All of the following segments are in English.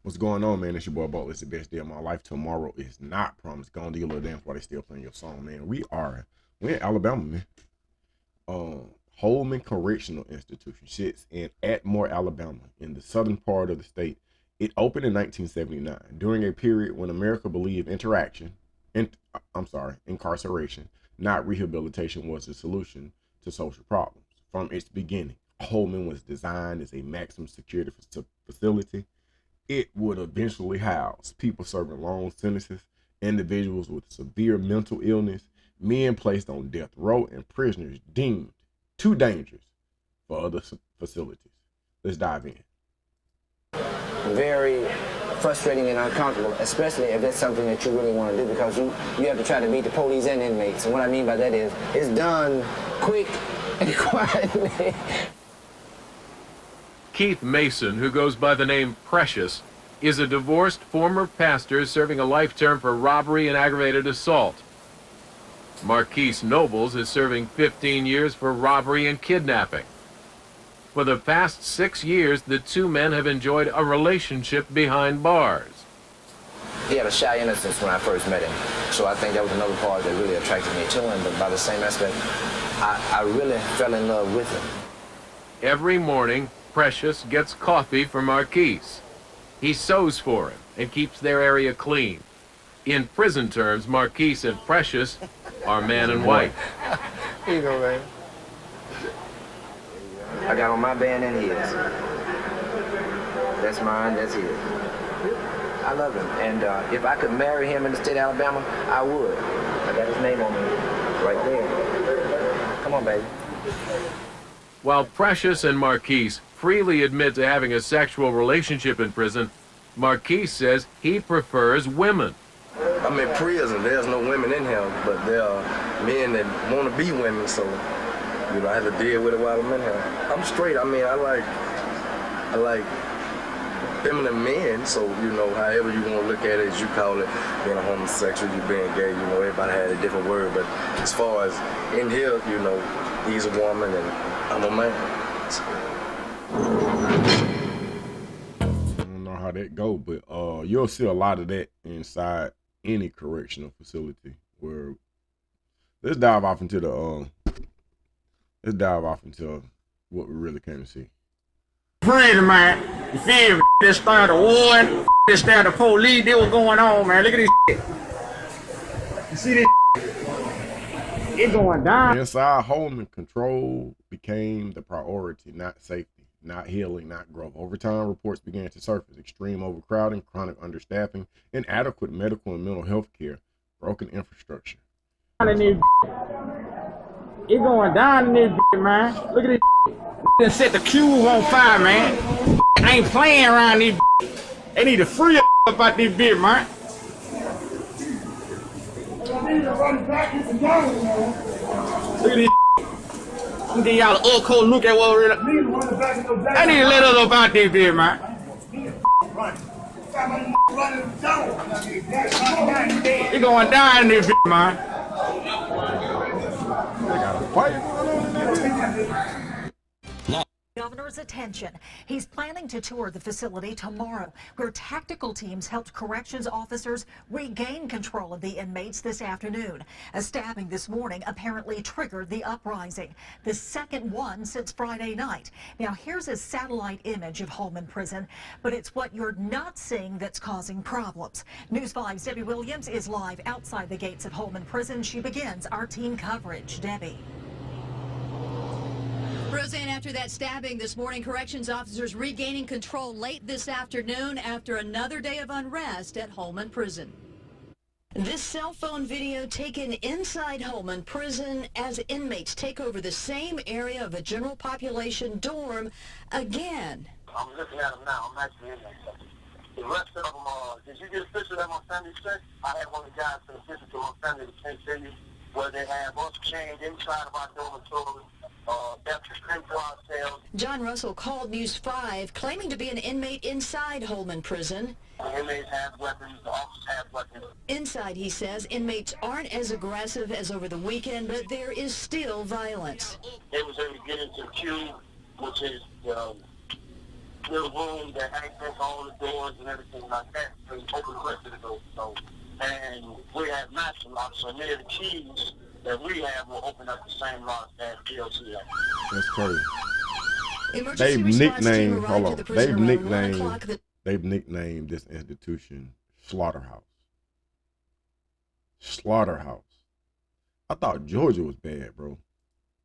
What's going on, man? It's your boy Butler. It's the best day of my life. Tomorrow is not promised. Go and do a little dance while they still playing your song, man. We're in Alabama, man. Holman Correctional Institution sits in Atmore, Alabama, in the southern part of the state. It opened in 1979 during a period when America believed incarceration, not rehabilitation, was the solution to social problems. From its beginning, Holman was designed as a maximum security facility. It would eventually house people serving long sentences, individuals with severe mental illness, men placed on death row, and prisoners deemed too dangerous for other facilities. Let's dive in. Very frustrating and uncomfortable, especially if that's something that you really want to do, because you have to try to meet the police and inmates. And what I mean by that is it's done quick and quietly. Keith Mason, who goes by the name Precious, is a divorced former pastor serving a life term for robbery and aggravated assault. Marquise Nobles is serving 15 years for robbery and kidnapping. For the past 6 years, the two men have enjoyed a relationship behind bars. He had a shy innocence when I first met him, so I think that was another part that really attracted me to him. But by the same aspect, I really fell in love with him. Every morning, Precious gets coffee for Marquise. He sews for him and keeps their area clean. In prison terms, Marquise and Precious are man and wife. Here you go, man. I got on my band and his. That's mine, that's his. I love him, and if I could marry him in the state of Alabama, I would. I got his name on me right there. Come on, baby. While Precious and Marquise freely admit to having a sexual relationship in prison, Marquise says he prefers women. I'm in prison, there's no women in here, but there are men that want to be women, so, you know, I have to deal with it while I'm in here. I'm straight, I mean, I like feminine men, so, you know, however you want to look at it, as you call it, being a homosexual, you being gay, you know, everybody had a different word, but as far as in here, you know, he's a woman and I'm a man. I don't know how that go, but you'll see a lot of that inside any correctional facility. Where let's dive off into what we really came to see. Freedom, man. You feel me? This started one, this started police, they was going on, man. Look at this shit. You see this shit? It going down. Inside Holman, control became the priority, not safety, not healing, not growth. Over time, reports began to surface: extreme overcrowding, chronic understaffing, inadequate medical and mental health care, broken infrastructure. It going down in this bitch, man. Look at this shit. They set the cube on fire, man. I ain't playing around this bitch. They need to free up out this bitch, man. Look at this. I'm gonna give y'all an cold look at what we're I need to let us up out this bitch, man. It going down in this bitch, man. They got a fight going on in there. Governor's attention. He's planning to tour the facility tomorrow, where tactical teams helped corrections officers regain control of the inmates this afternoon. A stabbing this morning apparently triggered the uprising, the second one since Friday night. Now, here's a satellite image of Holman Prison, but it's what you're not seeing that's causing problems. News 5's Debbie Williams is live outside the gates of Holman Prison. She begins our team coverage. Debbie. Roseanne, after that stabbing this morning, corrections officers regaining control late this afternoon after another day of unrest at Holman Prison. This cell phone video taken inside Holman Prison as inmates take over the same area of a general population dorm again. I'm looking at them now. I'm actually in there. The rest of them, did you get a picture of them on Sunday straight? I had one of the guys send a picture to on Sunday to Kansas City, where they have us chained inside of our dormitory. John Russell called News 5, claiming to be an inmate inside Holman Prison. The inmates have weapons, the officers have weapons. Inside, he says, inmates aren't as aggressive as over the weekend, but there is still violence. They was able to get into the cube, which is little room that access all the doors and everything like that. So you open the rest of the doors. So, and we have master locks, so many of the keys that we have will open up the same locks that DLC has. That's crazy. Emergency response team arrived at the prison around 1 o'clock. They've nicknamed this institution Slaughterhouse. Slaughterhouse. I thought Georgia was bad, bro.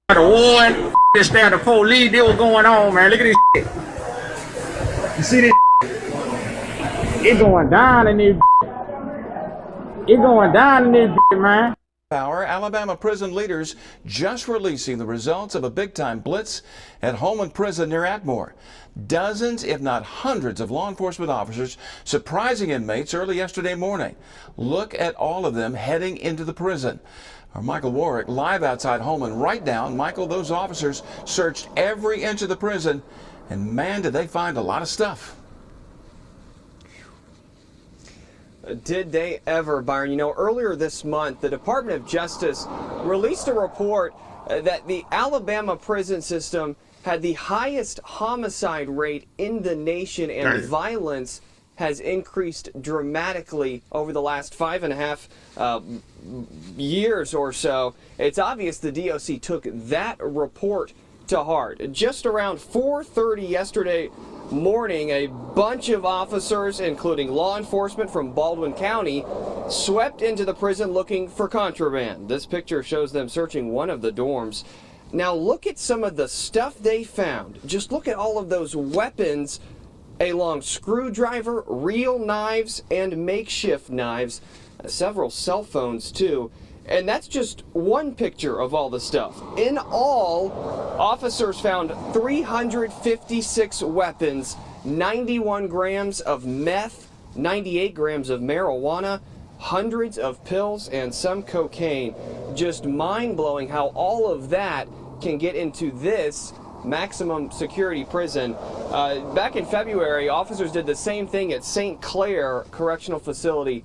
The war, this there, the police, they was going on, man. Look at this shit. You see this? It going down in this. It going down in this, man. Alabama prison leaders just releasing the results of a big-time blitz at Holman Prison near Atmore. Dozens, if not hundreds, of law enforcement officers surprising inmates early yesterday morning. Look at all of them heading into the prison. Our Michael Warwick live outside Holman right now. Michael, those officers searched every inch of the prison, and man, did they find a lot of stuff. Did they ever, Byron? You know, earlier this month, the Department of Justice released a report that the Alabama prison system had the highest homicide rate in the nation, and violence has increased dramatically over the last 5.5 years or so. It's obvious the DOC took that report to heart. Just around 4:30 yesterday morning, a bunch of officers, including law enforcement from Baldwin County, swept into the prison looking for contraband. This picture shows them searching one of the dorms. Now look at some of the stuff they found. Just look at all of those weapons: a long screwdriver, real knives, and makeshift knives, several cell phones too. And that's just one picture of all the stuff. In all, officers found 356 weapons, 91 grams of meth, 98 grams of marijuana, hundreds of pills, and some cocaine. Just mind-blowing how all of that can get into this maximum security prison. Back in February, officers did the same thing at St. Clair Correctional Facility.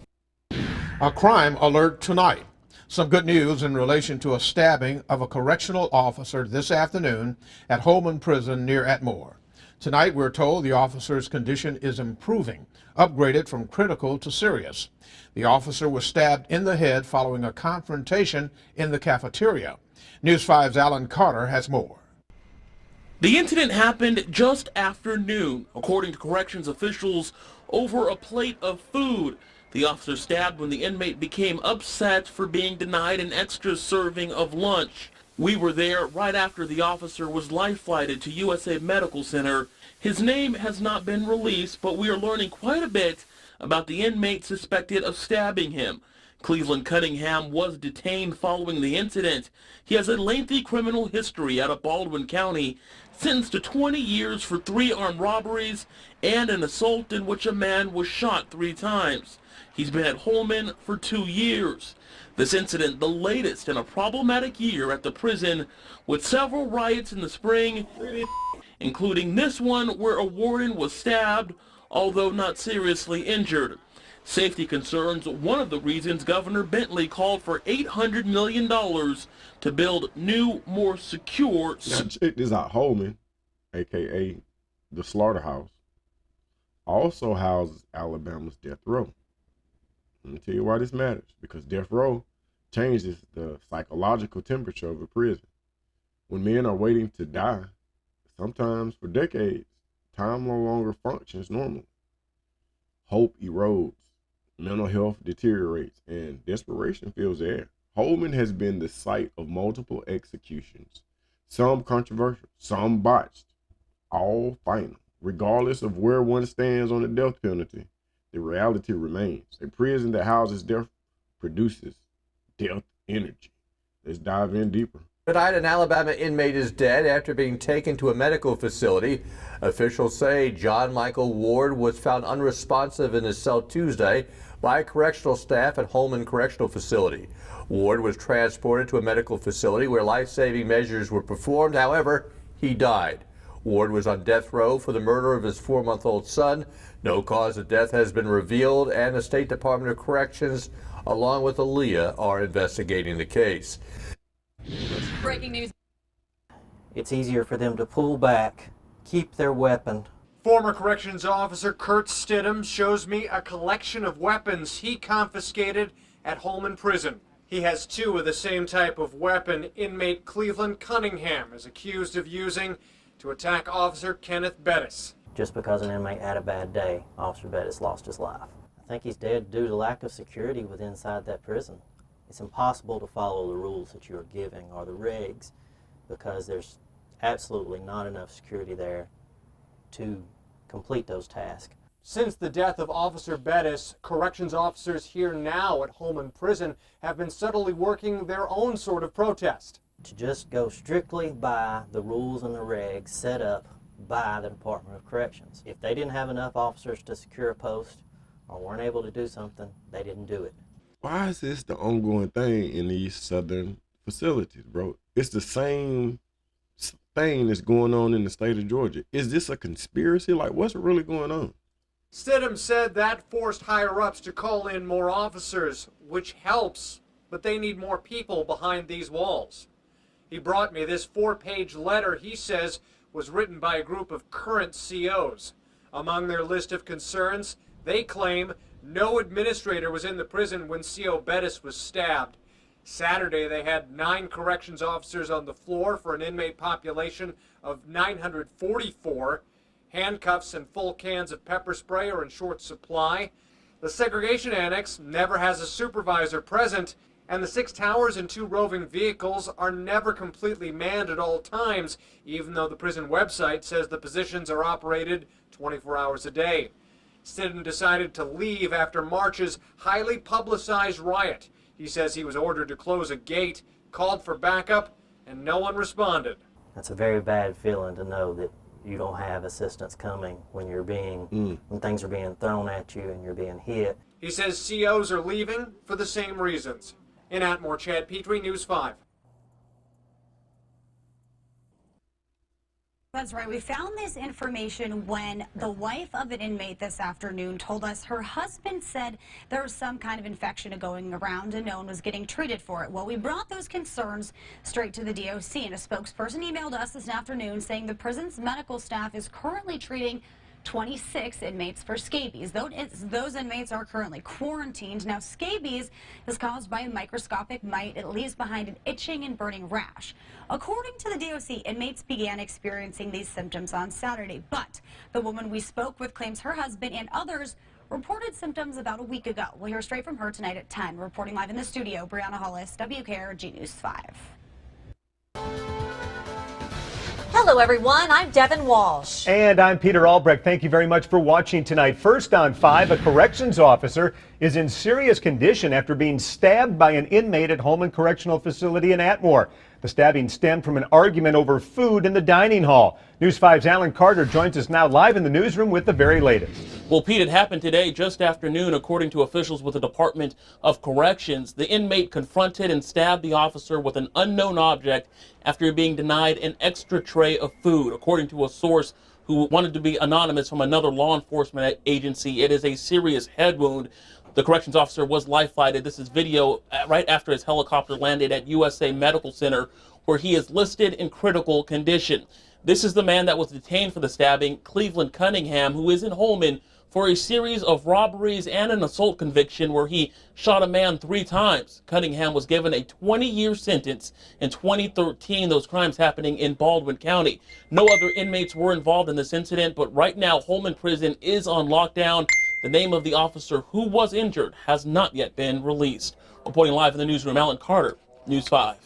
A crime alert tonight. Some good news in relation to a stabbing of a correctional officer this afternoon at Holman Prison near Atmore. Tonight, we're told the officer's condition is improving, upgraded from critical to serious. The officer was stabbed in the head following a confrontation in the cafeteria. News 5's Alan Carter has more. The incident happened just after noon, according to corrections officials, over a plate of food. The officer stabbed when the inmate became upset for being denied an extra serving of lunch. We were there right after the officer was life-flighted to USA Medical Center. His name has not been released, but we are learning quite a bit about the inmate suspected of stabbing him. Cleveland Cunningham was detained following the incident. He has a lengthy criminal history out of Baldwin County, sentenced to 20 years for 3 armed robberies and an assault in which a man was shot 3 times. He's been at Holman for 2 years. This incident, the latest in a problematic year at the prison, with several riots in the spring, including this one where a warden was stabbed, although not seriously injured. Safety concerns, one of the reasons Governor Bentley called for $800 million to build new, more secure... Now check this out. Holman, a.k.a. the Slaughterhouse, also houses Alabama's death row. Let me tell you why this matters. Because death row changes the psychological temperature of a prison. When men are waiting to die, sometimes for decades, time no longer functions normally. Hope erodes, mental health deteriorates, and desperation fills the air. Holman has been the site of multiple executions, some controversial, some botched, all final. Regardless of where one stands on the death penalty, the reality remains. A prison that houses death produces death energy. Let's dive in deeper. Tonight, an Alabama inmate is dead after being taken to a medical facility. Officials say John Michael Ward was found unresponsive in his cell Tuesday by correctional staff at Holman Correctional Facility. Ward was transported to a medical facility where life-saving measures were performed. However, he died. Ward was on death row for the murder of his 4-month-old son. No cause of death has been revealed, and the State Department of Corrections, along with Aaliyah, are investigating the case. Breaking news. It's easier for them to pull back, keep their weapon Former corrections officer Kurt Stidham shows me a collection of weapons he confiscated at Holman Prison. He has two of the same type of weapon inmate Cleveland Cunningham is accused of using to attack Officer Kenneth Bettis. Just because an inmate had a bad day, Officer Bettis lost his life. I think he's dead due to lack of security within inside that prison. It's impossible to follow the rules that you are giving or the regs because there's absolutely not enough security there to complete those tasks. Since the death of Officer Bettis, corrections officers here now at Holman Prison have been subtly working their own sort of protest. To just go strictly by the rules and the regs set up by the Department of Corrections. If they didn't have enough officers to secure a post or weren't able to do something, they didn't do it. Why is this the ongoing thing in these southern facilities, bro? It's the same thing that's going on in the state of Georgia. Is this a conspiracy? Like, what's really going on? Stidham said that forced higher-ups to call in more officers, which helps, but they need more people behind these walls. He brought me this 4-page letter he says was written by a group of current COs. Among their list of concerns, they claim no administrator was in the prison when CO Bettis was stabbed. Saturday, they had 9 corrections officers on the floor for an inmate population of 944. Handcuffs and full cans of pepper spray are in short supply. The segregation annex never has a supervisor present, and the 6 towers and 2 roving vehicles are never completely manned at all times, even though the prison website says the positions are operated 24 hours a day. Stidham decided to leave after March's highly publicized riot. He says he was ordered to close a gate, called for backup, and no one responded. That's a very bad feeling to know that you don't have assistance coming when you're being, when things are being thrown at you and you're being hit. He says COs are leaving for the same reasons. In Atmore, Chad Petrie, News 5. That's right. We found this information when the wife of an inmate this afternoon told us her husband said there was some kind of infection going around and no one was getting treated for it. Well, we brought those concerns straight to the DOC, and a spokesperson emailed us this afternoon saying the prison's medical staff is currently treating 26 inmates for scabies. Those inmates are currently quarantined. Now, scabies is caused by a microscopic mite. It leaves behind an itching and burning rash. According to the DOC, inmates began experiencing these symptoms on Saturday, but the woman we spoke with claims her husband and others reported symptoms about a week ago. We'll hear straight from her tonight at 10. Reporting live in the studio, Brianna Hollis, WKRG News 5. Hello, everyone. I'm Devin Walsh. And I'm Peter Albrecht. Thank you very much for watching tonight. First on 5, a corrections officer is in serious condition after being stabbed by an inmate at Holman Correctional Facility in Atmore. The stabbing stemmed from an argument over food in the dining hall. News 5's Alan Carter joins us now live in the newsroom with the very latest. Well, Pete, it happened today just after noon, according to officials with the Department of Corrections. The inmate confronted and stabbed the officer with an unknown object after being denied an extra tray of food. According to a source who wanted to be anonymous from another law enforcement agency, it is a serious head wound. The corrections officer was life-flighted. This is video right after his helicopter landed at USA Medical Center, where he is listed in critical condition. This is the man that was detained for the stabbing, Cleveland Cunningham, who is in Holman for a series of robberies and an assault conviction where he shot a man 3 times. Cunningham was given a 20-year sentence in 2013, those crimes happening in Baldwin County. No other inmates were involved in this incident, but right now Holman Prison is on lockdown. The name of the officer who was injured has not yet been released. Reporting live in the newsroom, Alan Carter, News 5.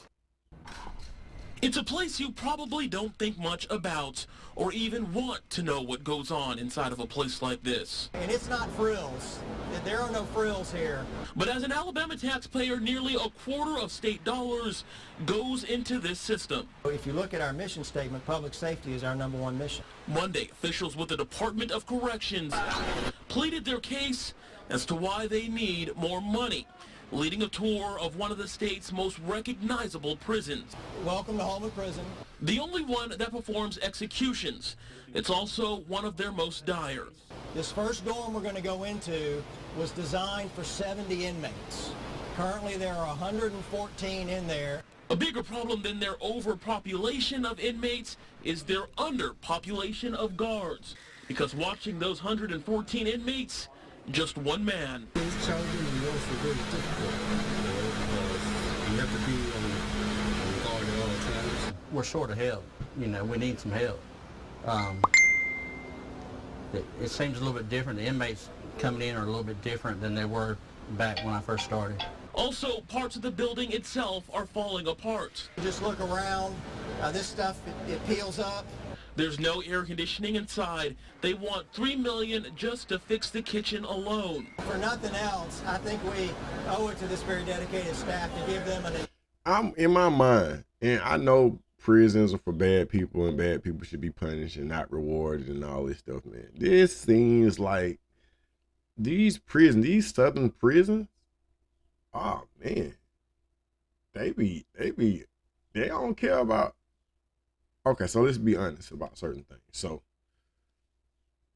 It's a place you probably don't think much about or even want to know what goes on inside of a place like this. And it's not frills. There are no frills here. But as an Alabama taxpayer, nearly a quarter of state dollars goes into this system. If you look at our mission statement, public safety is our #1 mission. Monday, officials with the Department of Corrections pleaded their case as to why they need more money, leading a tour of one of the state's most recognizable prisons. Welcome to Holman Prison. The only one that performs executions. It's also one of their most dire. This first dorm we're going to go into was designed for 70 inmates. Currently there are 114 in there. A bigger problem than their overpopulation of inmates is their underpopulation of guards. because watching those 114 inmates, just one man. It's challenging and also very difficult, because you have to be on guard at all times. We're short of help. We need some help. It seems a little bit different. The inmates coming in are a little bit different than they were back when I first started. Also, parts of the building itself are falling apart. Just look around. This stuff, it peels up. There's no air conditioning inside. They want $3 million just to fix the kitchen alone. For nothing else, I think we owe it to this very dedicated staff to give them I'm in my mind, and I know prisons are for bad people and bad people should be punished and not rewarded and all this stuff, man. This seems like these southern prisons, oh man, they don't care about. Okay, so let's be honest about certain things. So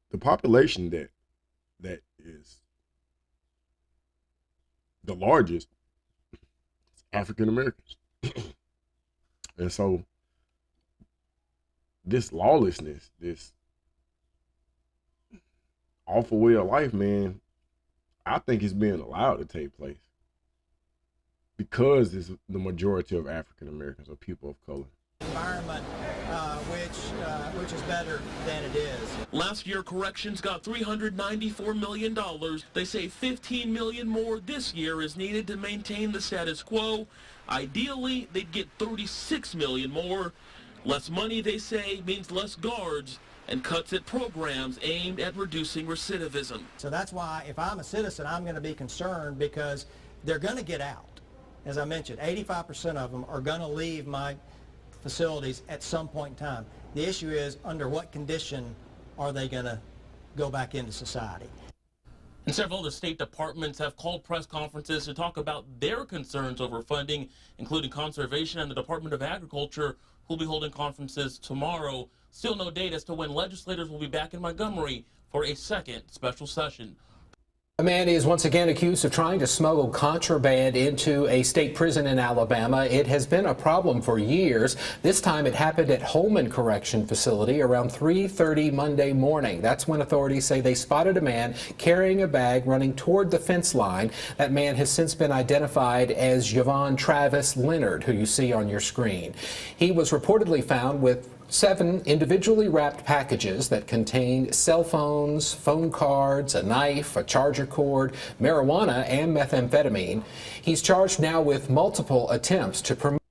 the population that is the largest is African Americans. And so this lawlessness, this awful way of life, man, I think it's being allowed to take place because it's the majority of African Americans or people of color. Environment which is better than it is. Last year, corrections got $394 million. They say $15 million more this year is needed to maintain the status quo. Ideally, they'd get $36 million more. Less money, they say, means less guards and cuts at programs aimed at reducing recidivism. So that's why, if I'm a citizen, I'm going to be concerned because they're going to get out. As I mentioned, 85% of them are going to leave my facilities at some point in time. The issue is, under what condition are they going to go back into society? And several other state departments have called press conferences to talk about their concerns over funding, including Conservation and the Department of Agriculture, who'll be holding conferences tomorrow. Still no date as to when legislators will be back in Montgomery for a second special session. A man is once again accused of trying to smuggle contraband into a state prison in Alabama. It has been a problem for years. This time it happened at Holman Correctional Facility around 3:30 Monday morning. That's when authorities say they spotted a man carrying a bag running toward the fence line. That man has since been identified as Yvonne Travis Leonard, who you see on your screen. He was reportedly found with 7 individually wrapped packages that contained cell phones, phone cards, a knife, a charger cord, marijuana, and methamphetamine. He's charged now with multiple attempts to promote.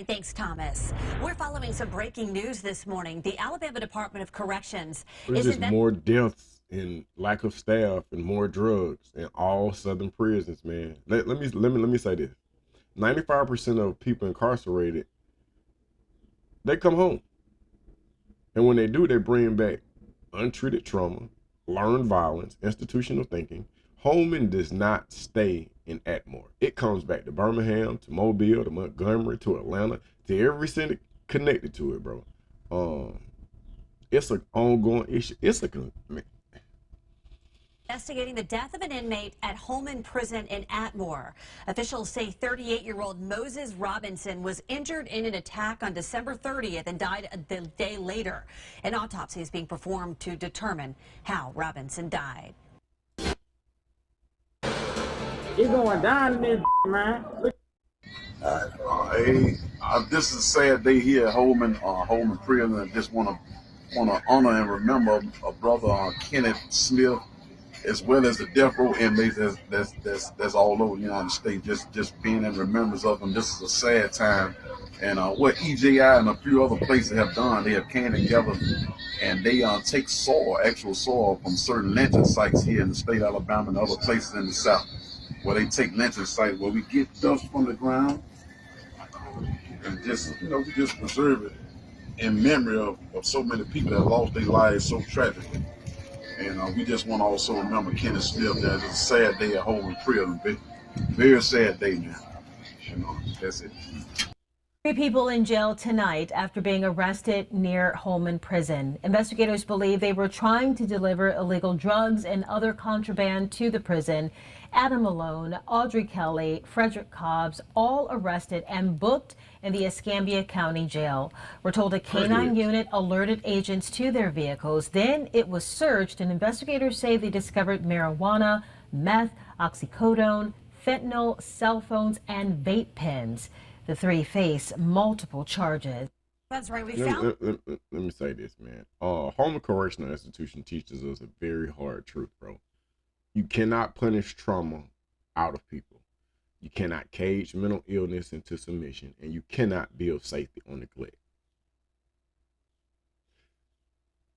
Thanks, Thomas. We're following some breaking news this morning. The Alabama Department of Corrections There's just more deaths and lack of staff and more drugs in all southern prisons, man. Let me say this. 95% of people incarcerated, they come home. And when they do, they bring back untreated trauma, learned violence, institutional thinking. Holman does not stay in Atmore. It comes back to Birmingham, to Mobile, to Montgomery, to Atlanta, to every city connected to it, bro. It's an ongoing issue. Investigating the death of an inmate at Holman Prison in Atmore. Officials say 38-year-old Moses Robinson was injured in an attack on December 30th and died the day later. An autopsy is being performed to determine how Robinson died. It's going down in this, man. This is a sad day here at Holman Prison. I just want to honor and remember a brother, Kenneth Smith, as well as the death row inmates that's all over the United States. Just being in remembrance of them. This is a sad time. And what EJI and a few other places have done, they have came together and they take actual soil from certain lynching sites here in the state of Alabama and other places in the South, where they take lynching sites where we get dust from the ground and just we just preserve it in memory of so many people that lost their lives so tragically. And we just want to also remember Kenneth Smith. That it's a sad day at Holman Prison. Very sad day, man. That's it. Three people in jail tonight after being arrested near Holman Prison. Investigators believe they were trying to deliver illegal drugs and other contraband to the prison. Adam Malone, Audrey Kelly, Frederick Cobbs, all arrested and booked in the Escambia County Jail. We're told a canine unit alerted agents to their vehicles. Then it was searched, and investigators say they discovered marijuana, meth, oxycodone, fentanyl, cell phones, and vape pens. The three face multiple charges. That's right. Let me say this, man. Holman Correctional Institution teaches us a very hard truth, bro. You cannot punish trauma out of people. You cannot cage mental illness into submission, and you cannot build safety on neglect.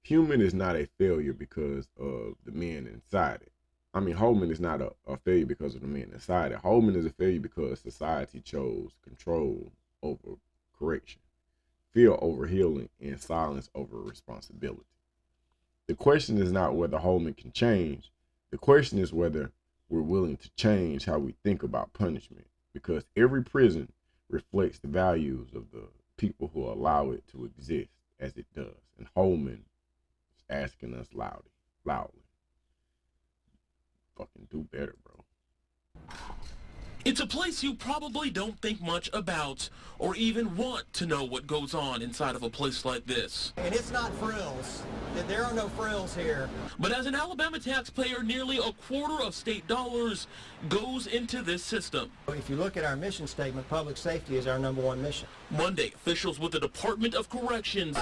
Human is not a failure because of the men inside it. I mean, Holman is not a failure because of the men inside it. Holman is a failure because society chose control over correction, fear over healing, and silence over responsibility. The question is not whether Holman can change. The question is whether we're willing to change how we think about punishment, because every prison reflects the values of the people who allow it to exist as it does. And Holman is asking us loudly. Fucking do better, bro. It's a place you probably don't think much about or even want to know what goes on inside of a place like this. And it's not frills. There are no frills here. But as an Alabama taxpayer, nearly a quarter of state dollars goes into this system. If you look at our mission statement, public safety is our #1 mission. Monday, officials with the Department of Corrections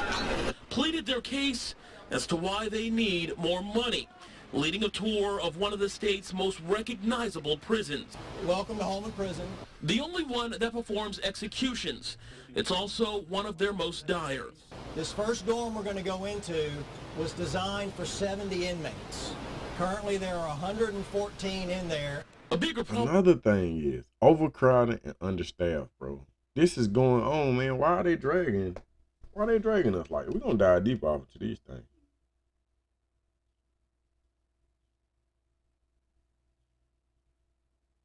pleaded their case as to why they need more money, leading a tour of one of the state's most recognizable prisons. Welcome to Holman Prison. The only one that performs executions. It's also one of their most dire. This first dorm we're going to go into was designed for 70 inmates. Currently there are 114 in there. A bigger problem. Another thing is overcrowded and understaffed, bro. This is going on, man. Why are they dragging us like? We're going to dive deep off into these things.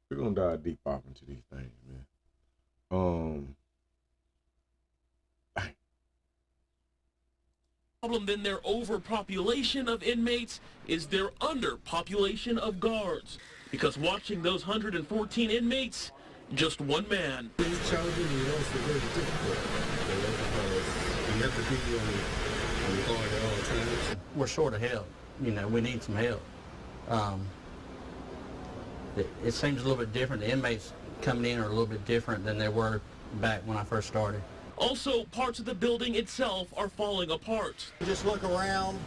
We're gonna dive deep off into these things, man. Problem than their overpopulation of inmates is their underpopulation of guards. Because watching those 114 inmates, just one man. It's challenging and also very difficult, because you have to be on guard at all times. We're short of help. We need some help. It seems a little bit different. The inmates coming in are a little bit different than they were back when I first started. Also, parts of the building itself are falling apart. Just look around.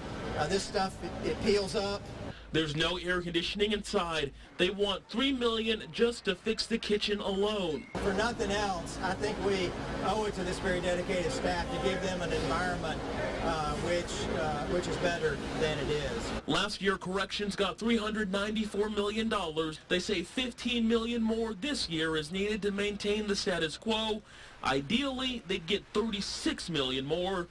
This stuff, it peels up. There's no air conditioning inside. They want $3 million just to fix the kitchen alone. For nothing else, I think we owe it to this very dedicated staff to give them an environment which is better than it is. Last year, corrections got $394 million. They say $15 million more this year is needed to maintain the status quo. Ideally, they'd get $36 million more.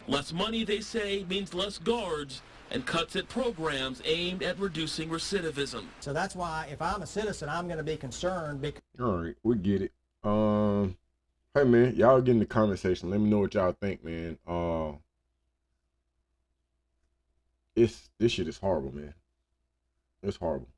Less money, they say, means less guards and cuts at programs aimed at reducing recidivism. So that's why, if I'm a citizen, I'm going to be concerned. All right, we get it. Hey man, y'all get in the comment section. Let me know what y'all think, man. This shit is horrible, man. It's horrible.